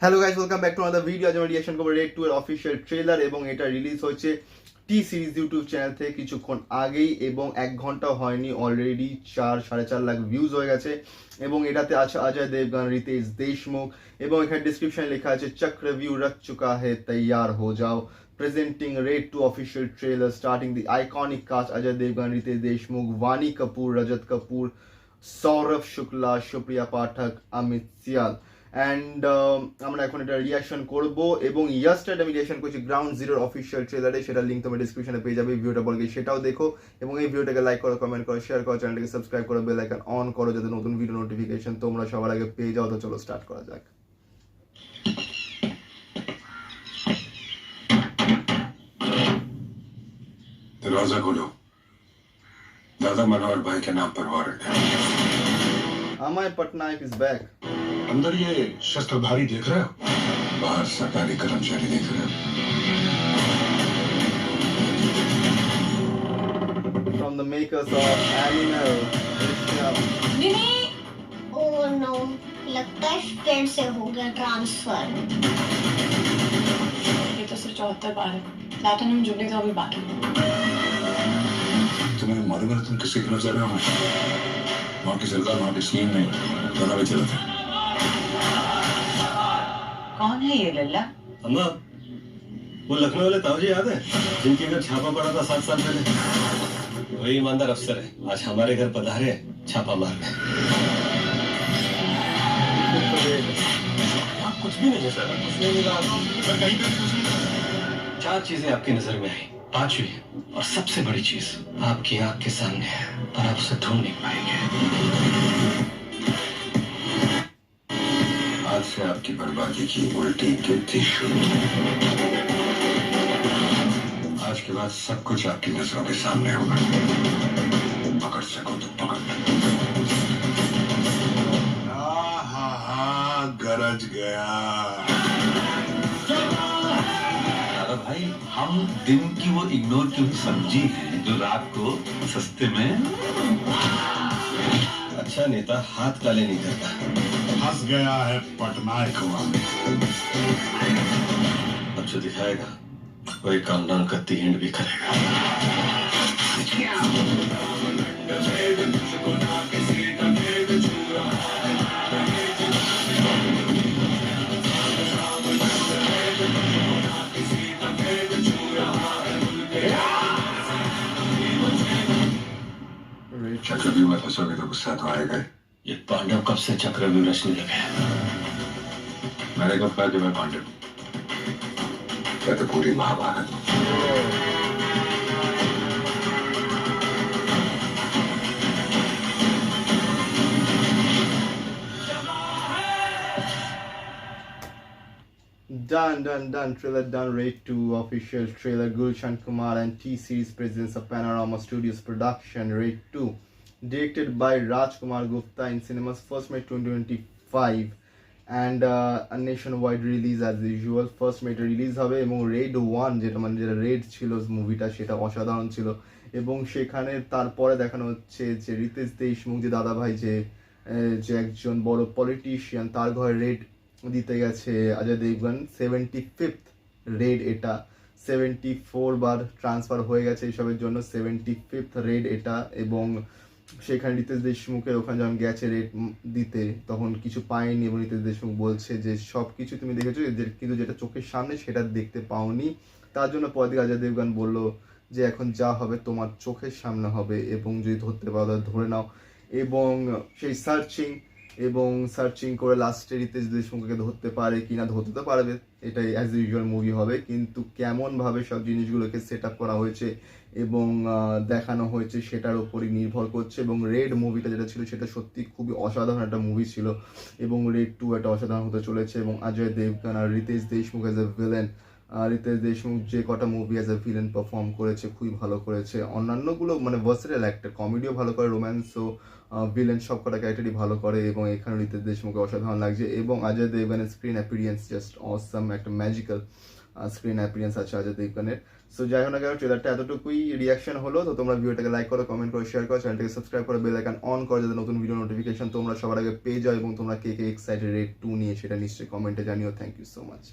Hello guys, welcome back to another video. আজ আমরা reaction করব রেড 2 এর অফিশিয়াল ট্রেলার এবং এটা রিলিজ হয়েছে টি সিরিজ ইউটিউব চ্যানেল থেকে কিছুক্ষণ আগেই এবং 1 ঘন্টা হয়নি, অলরেডি 4-4.5 লাখ ভিউজ হয়ে গেছে এবং এটাতে আছে অজয় দেবগন, রিতেশ দেশমুখ এবং এখানে ডিসক্রিপশনে লেখা আছে চক্রভিউ रच चुका है तैयार हो जाओ, presenting Raid 2 official trailer starting the iconic cast Ajay Devgan, Ritesh Deshmukh, Vani Kapoor, Rajat Kapoor, Saurabh Shukla, Supriya Pathak, Amit Sial. And আমরা এখন এটা রিয়াকশন করব এবং ইয়াস্টারডে আমি রিয়াকশন করছি গ্রাউন্ড জিরোর অফিসিয়াল ট্রেলারে, সেটার লিঙ্ক তোমার ডিসক্রিপশনে পেয়ে যাবে। ভিডিওটা বলবে সেটাও দেখো এবং এই ভিডিওটাকে লাইক করো, কমেন্ট করো, শেয়ার করো, চ্যানেলটাকে সাবস্ক্রাইব করো, বেল আইকন অন করো যাতে নতুন ভিডিও নোটিফিকেশন তোমরা সবার আগে পেয়ে যাও। তো চলো স্টার্ট করা যাক। दरवाजा खोलो। दादा मनोहर भाई के नाम पर वारंट है। Amay Patnaik is back. अंदर ये शस्त्रधारी देख रहे हो? बाहर सरकारी कर्मचारी देख रहे हो? From the makers of Animal। नहीं, ओह नो, लगता है फ्रेंड से हो गया ट्रांसफर। ये तो सिर्फ 74 बार है, प्लैटिनम जुबली तो अभी बाकी है। तुम्हें मालूम है तुम किसके खिलाफ जा रहे हो? वहाँ की सरकार, वहाँ की स्कीम नहीं, दादा भी चला था। कौन है ये लल्ला? अम्मा, वो लखनऊ वाले ताऊजी याद है जिनके घर छापा पड़ा था 7 साल पहले? वही ईमानदार अफसर है, आज हमारे घर पधारे छापा मारने। कुछ भी नहीं है सर, कुछ नहीं मिला। सर कहीं पे कुछ नहीं। 4 चीजें आपकी नजर में आई, 5वीं और सबसे बड़ी चीज आपकी आंख के सामने है पर आप उसे ढूंढ नहीं पाएंगे। आज से आपकी बर्बादी की उल्टी गिनती शुरू। आज के बाद सब कुछ आपकी नजरों के सामने होगा। पकड़ सको तो पकड़। गरज गया। दादा भाई, हम दिन की वो इग्नोर क्यों समझी है जो रात को सस्ते में। अच्छा नेता हाथ काले नहीं करता। फंस गया है पटनायक वाले। अब जो दिखाएगा वही कामनान का तीन भी करेगा। चक्रव्यूह में फंसोगे तो गुस्सा तो आएगा ही। ये पांडव कब से चक्रव्यूह रचने लगे? मैंने कब कहा कि मैं पांडव? मैं तो पूरी Mahabharat. Done. Trailer done. Raid 2 official trailer. Gulshan Kumar and T-Series presents a Panorama Studios production. Raid 2, directed by Rajkumar Gupta, in cinemas first May 2025 and a nationwide release as usual. First May release হবে এবং Raid 1 যেটা red ছিল মুভিটা, সেটা অসাধারণ ছিল এবং সেখানে তারপরে দেখানো হচ্ছে যে রিতেশ দেশমুখ যে দাদা ভাই যে একজন বড় পলিটিশিয়ান, তার ঘরে রেড দিতে গেছে অজয় দেবগন। 75th রেড এটা, 74 বার ট্রান্সফার হয়ে গেছে এইসবের জন্য, 75th রেড এটা। এবং সেখানে রিতেশ দেশমুখের ওখানে যখন গেছে রেড দিতে তখন কিছু পায়নি এবং রিতেশ দেশমুখ বলছে যে সব কিছু তুমি দেখেছো কিন্তু যেটা চোখের সামনে সেটা দেখতে পাওনি। তার জন্য পরে দিকে অজয় দেবগন বললো যে এখন যা হবে তোমার চোখের সামনে হবে এবং যদি ধরতে পারো ধরে নাও। এবং সেই সার্চিং করে লাস্টে রিতেশ দেশমুখকে ধরতে পারে কিনা, ধরতে তো পারবে, এটাই অ্যাজ ইউজুয়াল মুভি হবে। কিন্তু কেমনভাবে সব জিনিসগুলোকে সেট আপ করা হয়েছে এবং দেখানো হয়েছে সেটার উপরই নির্ভর করছে। এবং রেড মুভিটা যেটা ছিল সেটা সত্যি খুবই অসাধারণ একটা মুভি ছিল এবং রেড 2 একটা অসাধারণ হতে চলেছে। এবং অজয় দেবগন আর Riteish Deshmukh as a villain, Riteish Deshmukh যে কটা movie as a villain perform করেছে খুবই ভালো করেছে। অন্যান্যগুলো ভার্সেটাইল অ্যাক্টর, কমেডিও ভালো করে, রোম্যান্সও, ভিলেন সব কটা ক্যারেক্টারই ভালো করে এবং এখানে রিতেশ দেশমুখকে অসাধারণ লাগছে। এবং অজয় দেবগনের স্ক্রিন অ্যাপিয়ারেন্স জাস্ট অসাম, একটা ম্যাজিক্যাল স্ক্রিন অ্যাপিয়ারেন্স আছে অজয় দেবগনের। সো যাই হোক না কেন ট্রেলারটা এতটুকুই রিয়াকশন হলো। তো তোমরা ভিডিওটাকে লাইক করো, কমেন্ট করো, শেয়ার করো, চ্যানেলটাকে সাবস্ক্রাইব করো, বেল আইকন অন করো যাতে নতুন ভিডিও নোটিফিকেশন তোমরা সবার আগে পেয়ে যাও, এবং তোমরা কে কে এক্সাইটেড রেড 2 নিয়ে সেটা নিশ্চয়ই কমেন্টে জানিও। Thank you so much.